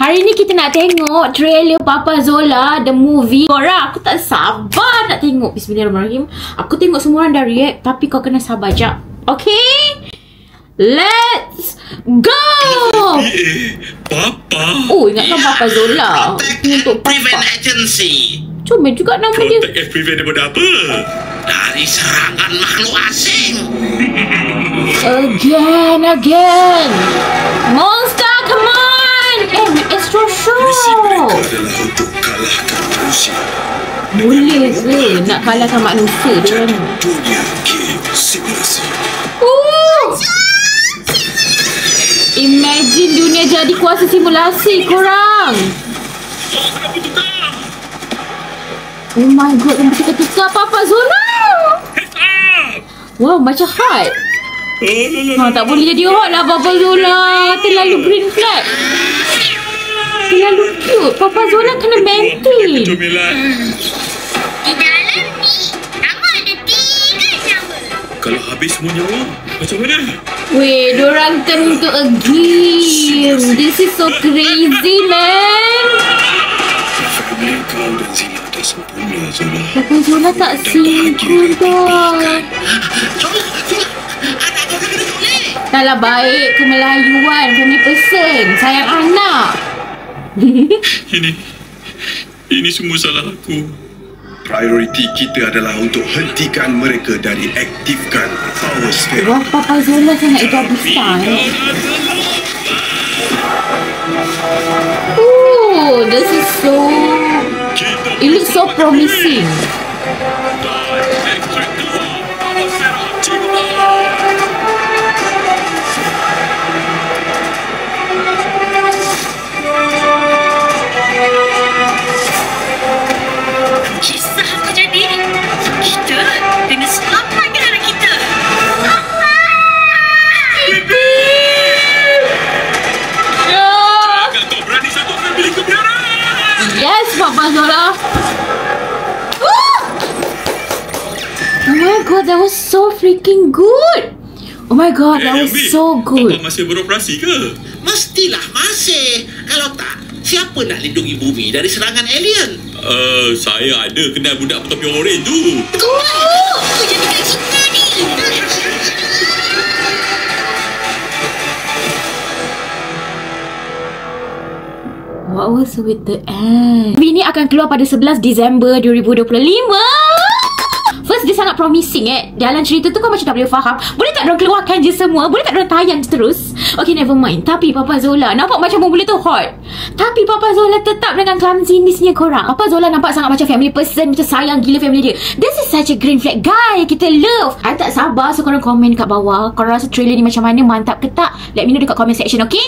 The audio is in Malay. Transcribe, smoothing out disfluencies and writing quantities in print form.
Hari ni kita nak tengok trailer Papa Zola The Movie. Korang, aku tak sabar nak tengok. Bismillahirrahmanirrahim. Aku tengok semua orang dah react, tapi kau kena sabar jap. Okay? Let's go! Papa. Oh, ingatkan Papa Zola untuk Prevent Papa. Agency. Comel juga nama dia. Protect and prevent daripada apa? Dari serangan makhluk asing. Again. Monster, come on! Extra Misi show. mereka adalah untuk kalahkan manusia. Boleh ke nak kalahkan manusia dia ni? Dunia game simulasi. Imagine dunia jadi kuasa simulasi korang. Kenapa tukar? Oh my god, yang bertukar-tukar Papa Zola. Heads up! Wow, macam hot. Tak boleh jadi hot lah Papa Zola. Terlalu green flag. Terlalu cute. Papa Zola kena maintain. Comelan. Di dalam ni, kamu ada 3 nyawa. Kalau habis semua nyawa, macam mana? Weh, dorang turn into a game. This is so crazy, man. Family kau dan Zina dah sempurna, Zola. Papa Zola tak singkul dah. Zola, anak kau kena toleh. Taklah baik kemelayuan family person. Sayang anak. Ini semua salah aku. Prioriti kita adalah untuk hentikan mereka dari aktifkan power sphere. Wah, Papa Zola sangat ego besar. Oh, this is so... It looks so promising. Kisah apa jadi? Kita kena selamatkan anak kita. Jangan kau berani satukan bilik kebenaran. Yes, Papa Zola. Oh my god, that was so freaking good. Oh my god, that was so good. Papa masih beroperasi ke? Mestilah masih. Kalau tak, siapa nak lindungi bumi dari serangan alien? Saya ada kenal budak bertopi oren tu. Aku jadikan kita ni. What was with the end? Ini akan keluar pada 11 Disember 2025. First, dia sangat promising Dalam cerita tu kau macam tak boleh faham. Boleh tak diorang keluarkan je semua? Boleh tak diorang tayang terus? Okay, never mind. Tapi Papa Zola nampak macam mula tu hot. Tapi Papa Zola tetap dengan clumsiness-nya korang. Papa Zola nampak sangat macam family person. Macam sayang gila family dia. This is such a green flag guy. Kita love. I tak sabar. So korang komen kat bawah. Korang rasa trailer ni macam mana? Mantap ke tak? Let me know dekat comment section, okay?